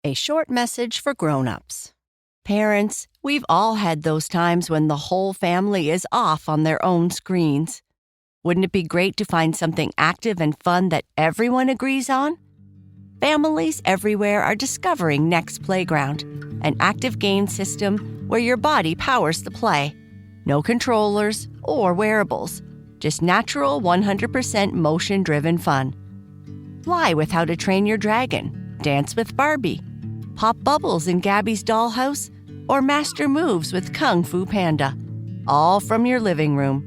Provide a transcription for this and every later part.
A short message for grown-ups. Parents, we've all had those times when the whole family is off on their own screens. Wouldn't it be great to find something active and fun that everyone agrees on? Families everywhere are discovering Next Playground, an active game system where your body powers the play. No controllers or wearables, just natural 100% motion-driven fun. Fly with How to Train Your Dragon, dance with Barbie, pop bubbles in Gabby's dollhouse, or master moves with Kung Fu Panda, all from your living room.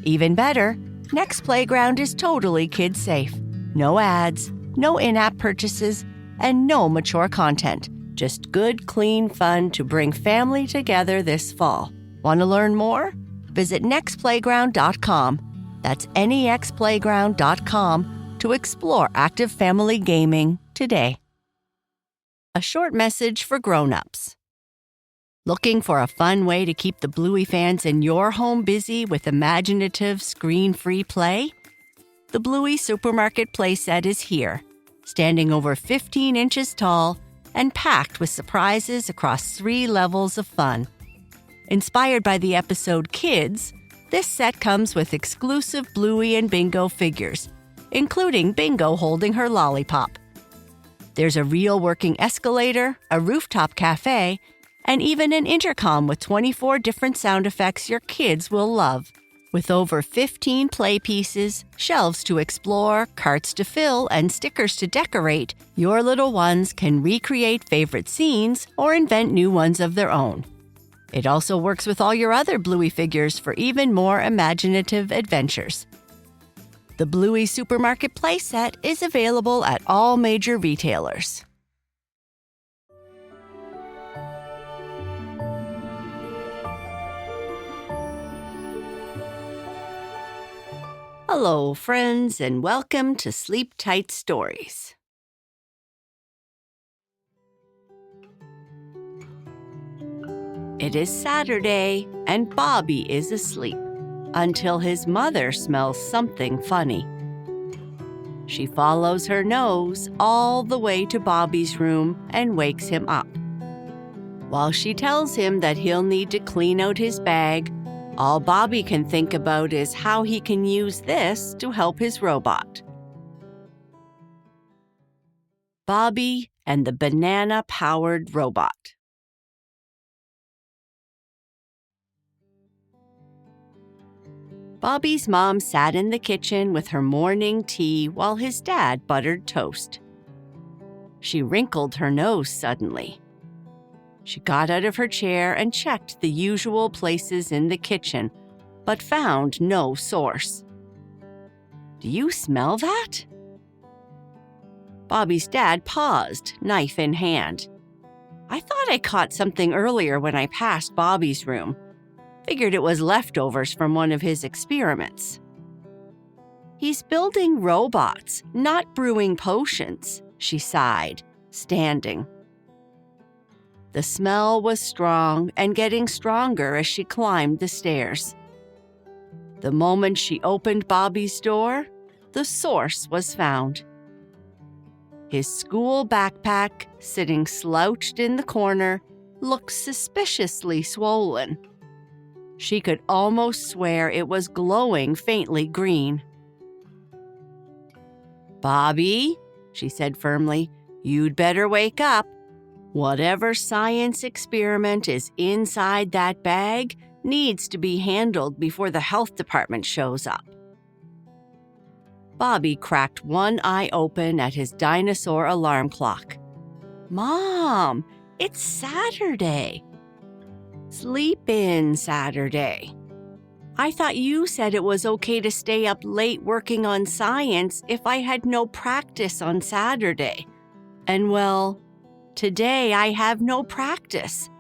Even better, Next Playground is totally kid-safe. No ads, no in-app purchases, and no mature content. Just good, clean fun to bring family together this fall. Want to learn more? Visit nextplayground.com. That's nexplayground.com to explore active family gaming today. A short message for grown-ups. Looking for a fun way to keep the Bluey fans in your home busy with imaginative, screen-free play? The Bluey Supermarket playset is here, standing over 15 inches tall and packed with surprises across 3 levels of fun. Inspired by the episode Kids, this set comes with exclusive Bluey and Bingo figures, including Bingo holding her lollipop. There's a real working escalator, a rooftop cafe, and even an intercom with 24 different sound effects your kids will love. With over 15 play pieces, shelves to explore, carts to fill, and stickers to decorate, your little ones can recreate favorite scenes or invent new ones of their own. It also works with all your other Bluey figures for even more imaginative adventures. The Bluey Supermarket playset is available at all major retailers. Hello, friends, and welcome to Sleep Tight Stories. It is Saturday, and Bobby is asleep until his mother smells something funny. She follows her nose all the way to Bobby's room and wakes him up. While she tells him that he'll need to clean out his bag, all Bobby can think about is how he can use this to help his robot. Bobby and the banana-powered robot. Bobby's mom sat in the kitchen with her morning tea while his dad buttered toast. She wrinkled her nose suddenly. She got out of her chair and checked the usual places in the kitchen, but found no source. "Do you smell that?" Bobby's dad paused, knife in hand. "I thought I caught something earlier when I passed Bobby's room. Figured it was leftovers from one of his experiments." "He's building robots, not brewing potions," she sighed, standing. The smell was strong and getting stronger as she climbed the stairs. The moment she opened Bobby's door, the source was found. His school backpack, sitting slouched in the corner, looked suspiciously swollen. She could almost swear it was glowing faintly green. "Bobby," she said firmly, "you'd better wake up. Whatever science experiment is inside that bag needs to be handled before the health department shows up." Bobby cracked one eye open at his dinosaur alarm clock. "Mom, it's Saturday." "Sleep-in Saturday. I thought you said it was okay to stay up late working on science if I had no practice on Saturday. And well, today I have no practice.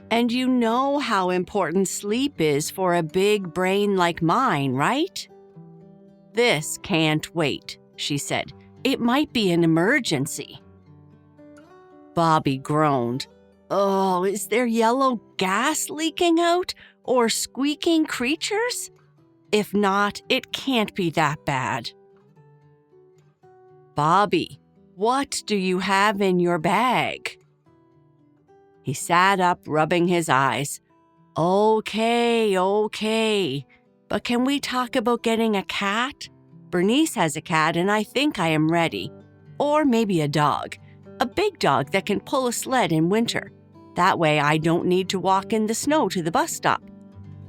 And you know how important sleep is for a big brain like mine, right?" "This can't wait," she said. "It might be an emergency." Bobby groaned. "Oh, is there yellow gas leaking out or squeaking creatures? If not, it can't be that bad." "Bobby," What do you have in your bag?" He sat up, rubbing his eyes. Okay. But can we talk about getting a cat? Bernice has a cat and I think I am ready. Or maybe a dog. A big dog that can pull a sled in winter. That way I don't need to walk in the snow to the bus stop.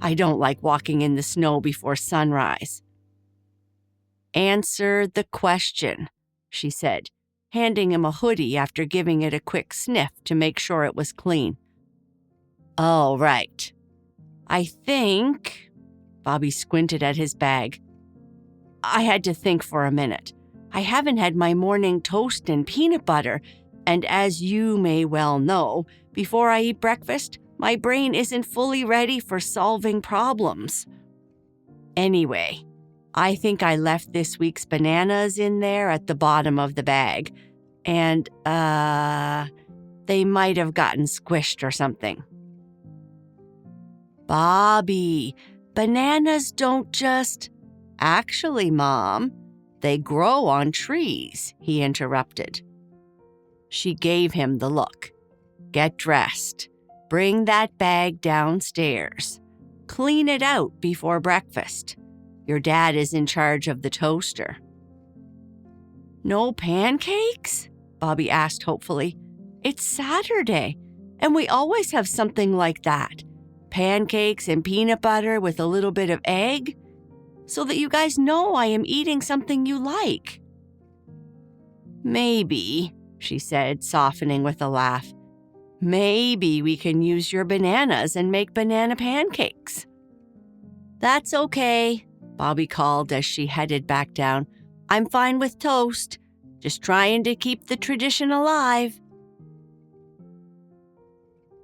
I don't like walking in the snow before sunrise. "Answer the question," she said, handing him a hoodie after giving it a quick sniff to make sure it was clean. "Oh, right. I think," Bobby squinted at his bag. "I had to think for a minute. I haven't had my morning toast and peanut butter, and as you may well know, before I eat breakfast, my brain isn't fully ready for solving problems. Anyway, I think I left this week's bananas in there at the bottom of the bag, and, they might have gotten squished or something." "Bobby, bananas don't just—" "Actually, Mom, they grow on trees," he interrupted. She gave him the look. "Get dressed. Bring that bag downstairs. Clean it out before breakfast. Your dad is in charge of the toaster." "No pancakes?" Bobby asked hopefully. "It's Saturday, and we always have something like that. Pancakes and peanut butter with a little bit of egg, so that you guys know I am eating something you like." "Maybe," she said, softening with a laugh. "Maybe we can use your bananas and make banana pancakes." "That's okay," Bobby called as she headed back down. "I'm fine with toast. Just trying to keep the tradition alive."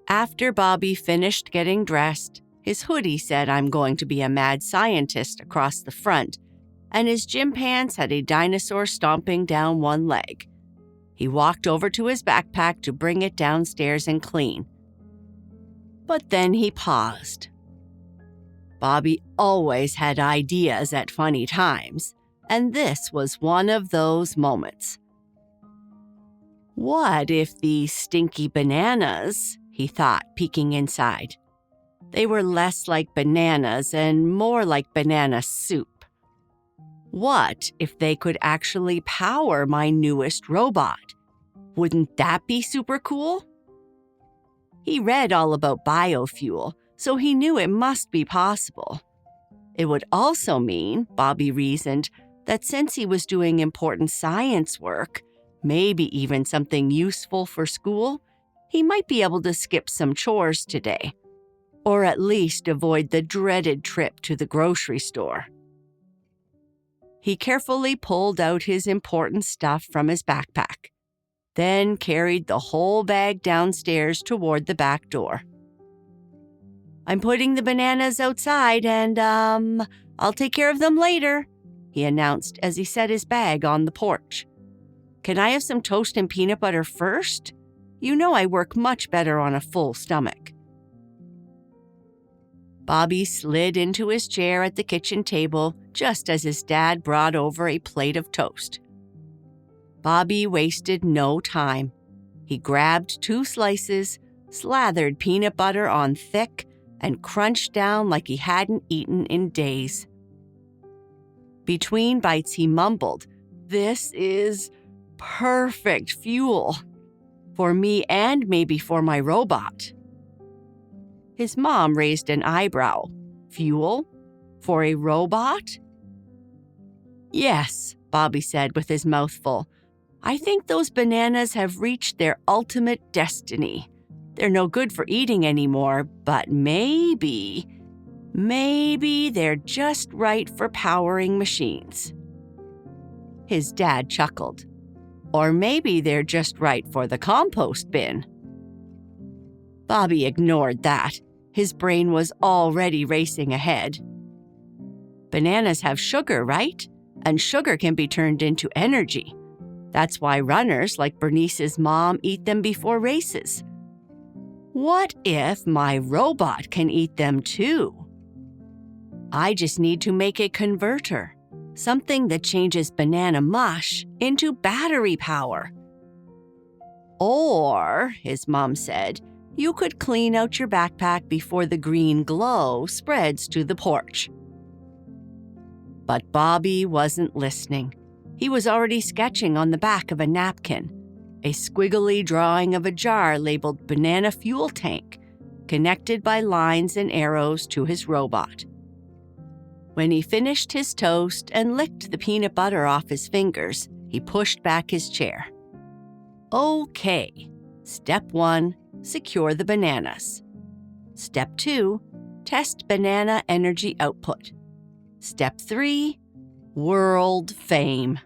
After Bobby finished getting dressed, his hoodie said "I'm going to be a mad scientist" across the front, and his gym pants had a dinosaur stomping down one leg. He walked over to his backpack to bring it downstairs and clean. But then he paused. Bobby always had ideas at funny times, and this was one of those moments. What if these stinky bananas, he thought, peeking inside. They were less like bananas and more like banana soup. What if they could actually power my newest robot? Wouldn't that be super cool? He read all about biofuel, so he knew it must be possible. It would also mean, Bobby reasoned, that since he was doing important science work, maybe even something useful for school, he might be able to skip some chores today, or at least avoid the dreaded trip to the grocery store. He carefully pulled out his important stuff from his backpack, then carried the whole bag downstairs toward the back door. "I'm putting the bananas outside and, I'll take care of them later," he announced as he set his bag on the porch. "Can I have some toast and peanut butter first? You know I work much better on a full stomach." Bobby slid into his chair at the kitchen table just as his dad brought over a plate of toast. Bobby wasted no time. He grabbed 2 slices, slathered peanut butter on thick, and crunched down like he hadn't eaten in days. Between bites, he mumbled, "This is perfect fuel. For me and maybe for my robot." His mom raised an eyebrow. "Fuel? For a robot?" "Yes," Bobby said with his mouth full. "I think those bananas have reached their ultimate destiny. They're no good for eating anymore, but maybe they're just right for powering machines." His dad chuckled. "Or maybe they're just right for the compost bin." Bobby ignored that. His brain was already racing ahead. Bananas have sugar, right? And sugar can be turned into energy. That's why runners like Bernice's mom eat them before races. What if my robot can eat them too? I just need to make a converter. something that changes banana mush into battery power. Or, his mom said, you could clean out your backpack before the green glow spreads to the porch. But Bobby wasn't listening. He was already sketching on the back of a napkin, a squiggly drawing of a jar labeled banana fuel tank, connected by lines and arrows to his robot. When he finished his toast and licked the peanut butter off his fingers, he pushed back his chair. Okay, step 1, secure the bananas. Step 2, test banana energy output. Step 3, world fame.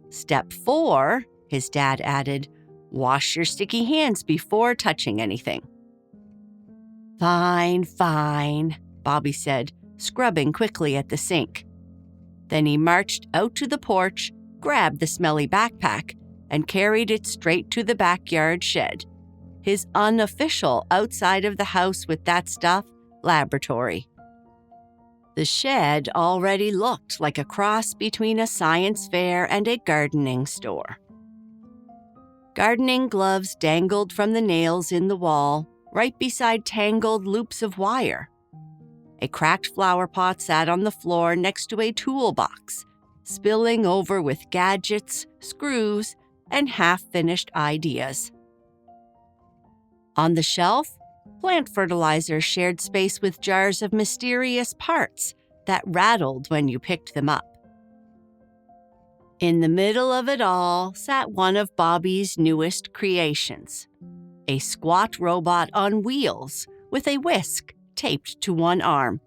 Step 4, his dad added, wash your sticky hands before touching anything. Fine, Bobby said, scrubbing quickly at the sink. Then he marched out to the porch, grabbed the smelly backpack, and carried it straight to the backyard shed, his unofficial outside of the house with that stuff laboratory. The shed already looked like a cross between a science fair and a gardening store. Gardening gloves dangled from the nails in the wall, right beside tangled loops of wire. A cracked flower pot sat on the floor next to a toolbox, spilling over with gadgets, screws, and half-finished ideas. On the shelf, plant fertilizer shared space with jars of mysterious parts that rattled when you picked them up. In the middle of it all sat one of Bobby's newest creations, a squat robot on wheels with a whisk taped to one arm.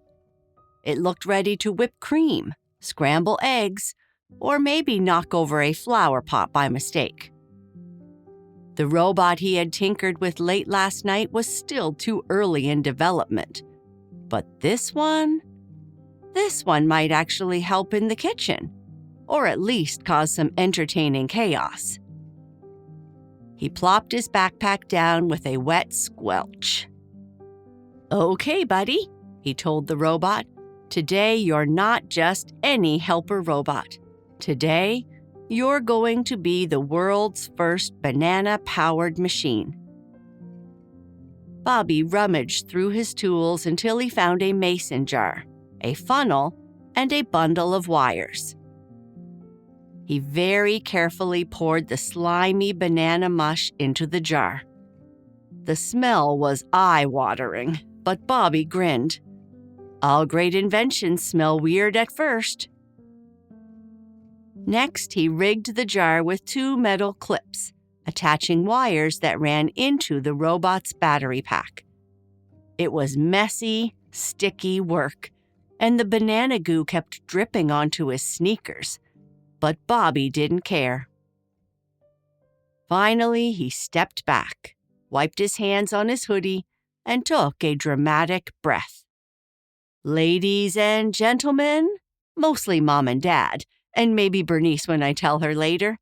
It looked ready to whip cream, scramble eggs, or maybe knock over a flower pot by mistake. The robot he had tinkered with late last night was still too early in development. But this one might actually help in the kitchen, or at least cause some entertaining chaos. He plopped his backpack down with a wet squelch. Okay, buddy, he told the robot. Today you're not just any helper robot. Today, you're going to be the world's first banana-powered machine. Bobby rummaged through his tools until he found a mason jar, a funnel, and a bundle of wires. He very carefully poured the slimy banana mush into the jar. The smell was eye-watering, but Bobby grinned. All great inventions smell weird at first. Next, he rigged the jar with 2 metal clips, attaching wires that ran into the robot's battery pack. It was messy, sticky work, and the banana goo kept dripping onto his sneakers. But Bobby didn't care. Finally, he stepped back, wiped his hands on his hoodie, and took a dramatic breath. Ladies and gentlemen, mostly Mom and Dad, and maybe Bernice when I tell her later,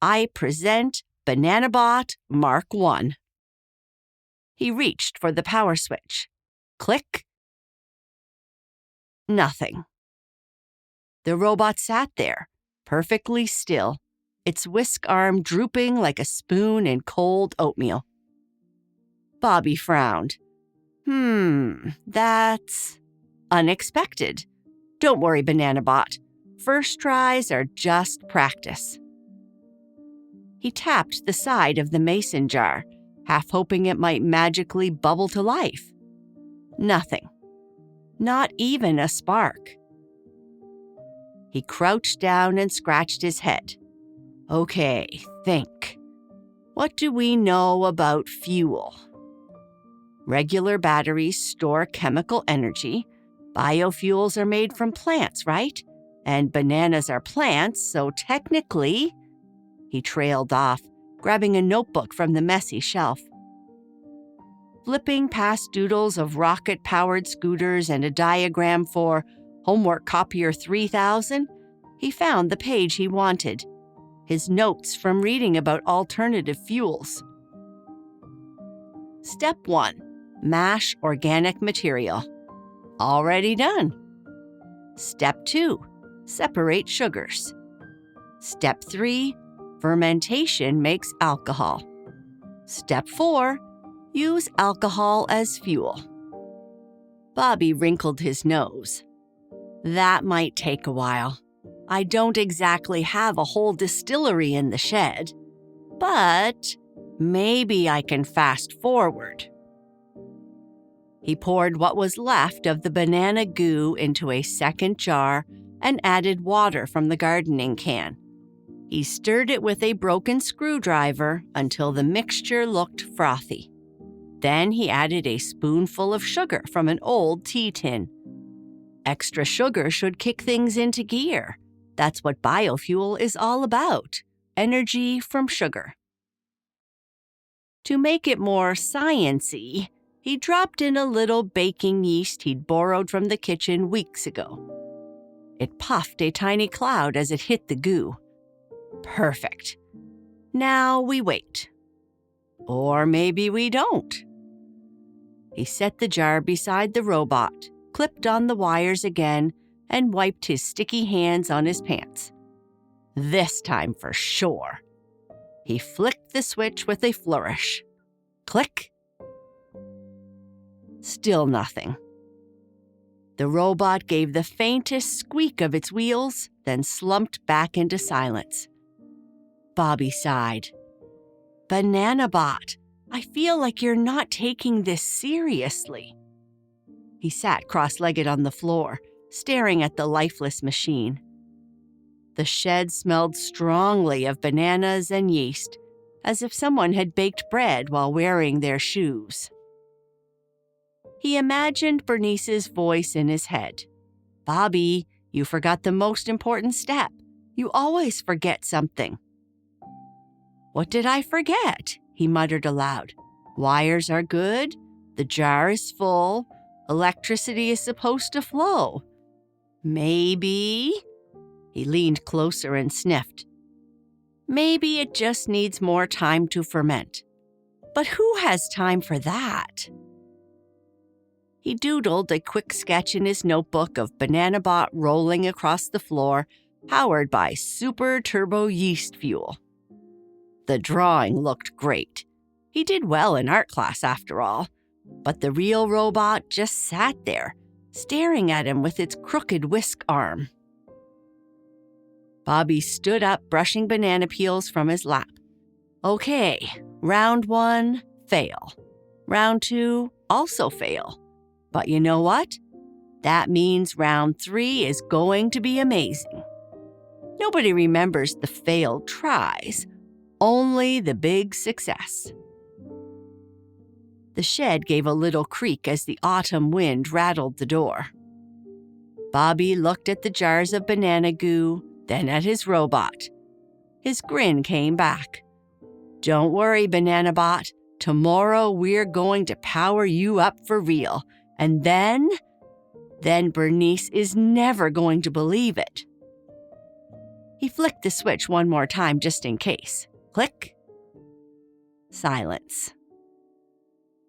I present BananaBot Mark I. He reached for the power switch. Click. Nothing. The robot sat there, perfectly still, its whisk arm drooping like a spoon in cold oatmeal. Bobby frowned. That's unexpected. Don't worry, BananaBot. First tries are just practice. He tapped the side of the mason jar, half hoping it might magically bubble to life. Nothing. Not even a spark. He crouched down and scratched his head. Okay, think. What do we know about fuel? Regular batteries store chemical energy. Biofuels are made from plants, right? And bananas are plants, so technically... He trailed off, grabbing a notebook from the messy shelf. Flipping past doodles of rocket-powered scooters and a diagram for Homework Copier 3000, he found the page he wanted, his notes from reading about alternative fuels. Step 1. Mash organic material. Already done. Step 2. Separate sugars. Step 3, fermentation makes alcohol. Step 4, use alcohol as fuel. Bobby wrinkled his nose. That might take a while. I don't exactly have a whole distillery in the shed, but maybe I can fast forward. He poured what was left of the banana goo into a second jar and added water from the gardening can. He stirred it with a broken screwdriver until the mixture looked frothy. Then he added a spoonful of sugar from an old tea tin. Extra sugar should kick things into gear. That's what biofuel is all about, energy from sugar. To make it more science-y, he dropped in a little baking yeast he'd borrowed from the kitchen weeks ago. It puffed a tiny cloud as it hit the goo. Perfect. Now we wait. Or maybe we don't. He set the jar beside the robot, clipped on the wires again, and wiped his sticky hands on his pants. This time for sure. He flicked the switch with a flourish. Click. Still nothing. The robot gave the faintest squeak of its wheels, then slumped back into silence. Bobby sighed. Banana Bot, I feel like you're not taking this seriously. He sat cross-legged on the floor, staring at the lifeless machine. The shed smelled strongly of bananas and yeast, as if someone had baked bread while wearing their shoes. He imagined Bernice's voice in his head. Bobby, you forgot the most important step. You always forget something. What did I forget? He muttered aloud. Wires are good. The jar is full. Electricity is supposed to flow. Maybe... He leaned closer and sniffed. Maybe it just needs more time to ferment. But who has time for that? He doodled a quick sketch in his notebook of Banana Bot rolling across the floor, powered by super turbo yeast fuel. The drawing looked great. He did well in art class after all, but the real robot just sat there, staring at him with its crooked whisk arm. Bobby stood up, brushing banana peels from his lap. Okay, round 1, fail. Round 2, also fail. But you know what? That means round 3 is going to be amazing. Nobody remembers the failed tries, only the big success. The shed gave a little creak as the autumn wind rattled the door. Bobby looked at the jars of banana goo, then at his robot. His grin came back. Don't worry, Banana Bot. Tomorrow we're going to power you up for real. And then Bernice is never going to believe it. He flicked the switch one more time just in case. Click. Silence.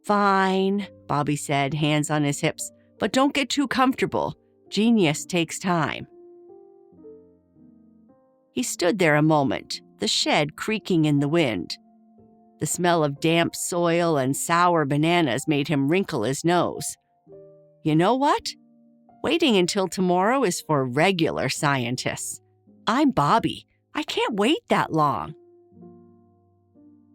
Fine, Bobby said, hands on his hips, but don't get too comfortable. Genius takes time. He stood there a moment, the shed creaking in the wind. The smell of damp soil and sour bananas made him wrinkle his nose. You know what? Waiting until tomorrow is for regular scientists. I'm Bobby. I can't wait that long.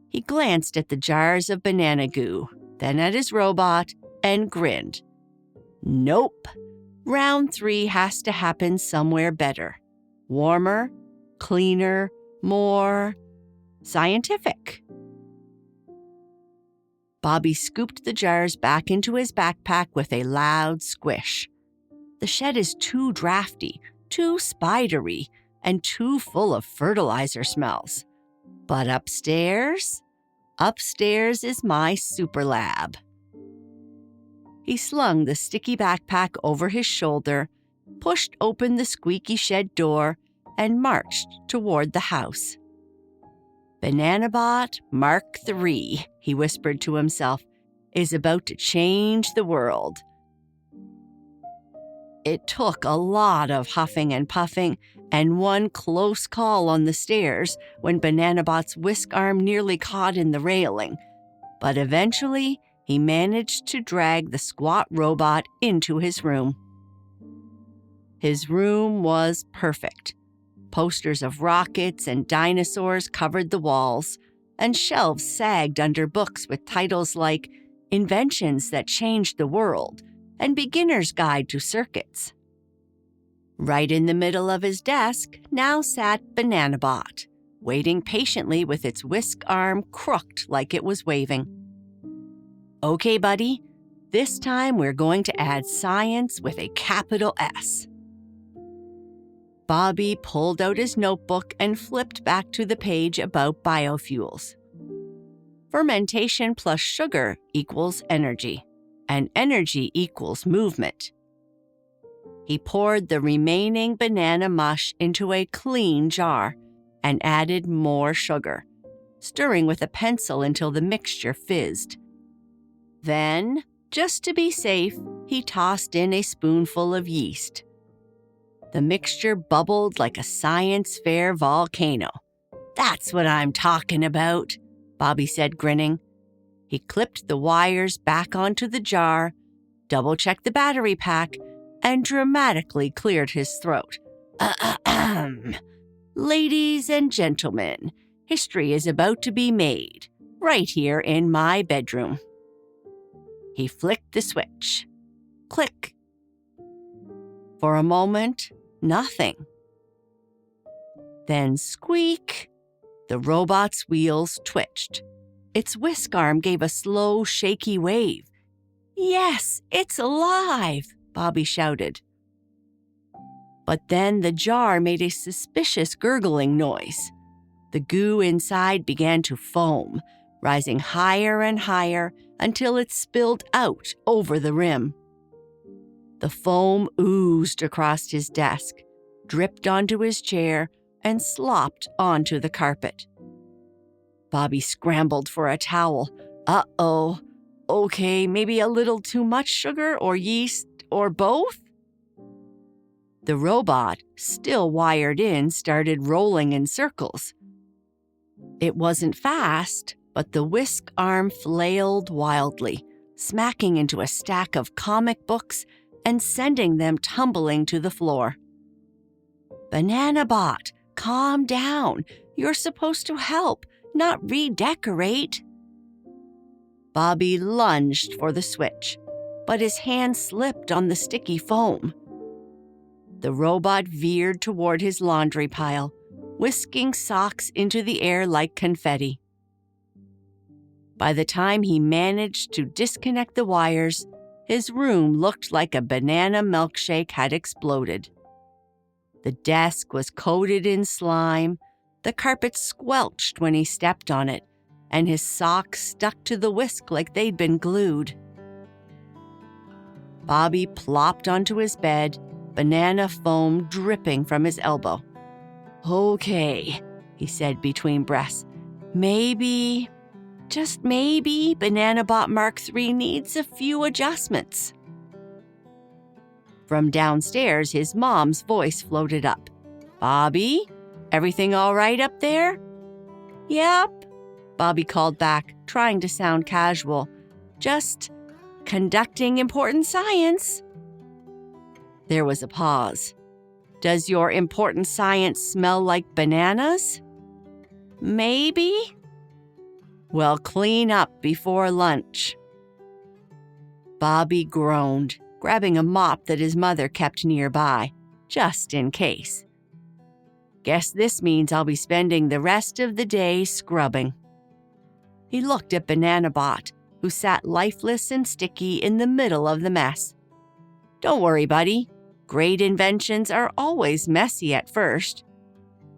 He glanced at the jars of banana goo, then at his robot, and grinned. Nope. Round 3 has to happen somewhere better. Warmer, cleaner, more scientific. Bobby scooped the jars back into his backpack with a loud squish. The shed is too drafty, too spidery, and too full of fertilizer smells. But upstairs is my super lab. He slung the sticky backpack over his shoulder, pushed open the squeaky shed door, and marched toward the house. Banana Bot Mark III, he whispered to himself, is about to change the world. It took a lot of huffing and puffing and one close call on the stairs when Bananabot's whisk arm nearly caught in the railing, but eventually he managed to drag the squat robot into his room. His room was perfect. Posters of rockets and dinosaurs covered the walls, and shelves sagged under books with titles like Inventions That Changed the World and Beginner's Guide to Circuits. Right in the middle of his desk now sat Bananabot, waiting patiently with its whisk arm crooked like it was waving. Okay, buddy, this time we're going to add science with a capital S. Bobby pulled out his notebook and flipped back to the page about biofuels. Fermentation plus sugar equals energy, and energy equals movement. He poured the remaining banana mush into a clean jar and added more sugar, stirring with a pencil until the mixture fizzed. Then, just to be safe, he tossed in a spoonful of yeast. The mixture bubbled like a science fair volcano. "That's what I'm talking about," Bobby said, grinning. He clipped the wires back onto the jar, double-checked the battery pack, and dramatically cleared his throat. Ladies and gentlemen, history is about to be made, right here in my bedroom." He flicked the switch. Click. For a moment, nothing. Then squeak! The robot's wheels twitched. Its whisk arm gave a slow, shaky wave. "Yes, it's alive!" Bobby shouted. But then the jar made a suspicious gurgling noise. The goo inside began to foam, rising higher and higher until it spilled out over the rim. The foam oozed across his desk, dripped onto his chair, and slopped onto the carpet. Bobby scrambled for a towel. Uh-oh. Okay, maybe a little too much sugar or yeast or both? The robot, still wired in, started rolling in circles. It wasn't fast, but the whisk arm flailed wildly, smacking into a stack of comic books and sending them tumbling to the floor. "Bananabot, calm down. You're supposed to help, not redecorate." Bobby lunged for the switch, but his hand slipped on the sticky foam. The robot veered toward his laundry pile, whisking socks into the air like confetti. By the time he managed to disconnect the wires, his room looked like a banana milkshake had exploded. The desk was coated in slime, the carpet squelched when he stepped on it, and his socks stuck to the whisk like they'd been glued. Bobby plopped onto his bed, banana foam dripping from his elbow. "Okay," he said between breaths. "Maybe, just maybe, Bananabot Mark III needs a few adjustments." From downstairs, his mom's voice floated up. "Bobby, everything all right up there?" "Yep," Bobby called back, trying to sound casual. "Just conducting important science." There was a pause. "Does your important science smell like bananas?" "Maybe." "Well, clean up before lunch." Bobby groaned, grabbing a mop that his mother kept nearby, just in case. "Guess this means I'll be spending the rest of the day scrubbing." He looked at Bananabot, who sat lifeless and sticky in the middle of the mess. "Don't worry, buddy. Great inventions are always messy at first.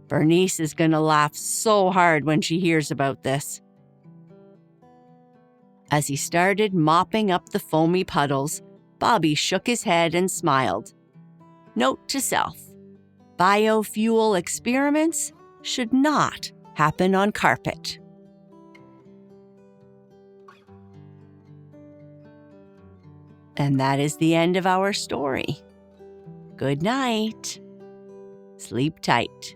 Bernice is going to laugh so hard when she hears about this." As he started mopping up the foamy puddles, Bobby shook his head and smiled. Note to self: biofuel experiments should not happen on carpet. And that is the end of our story. Good night. Sleep tight.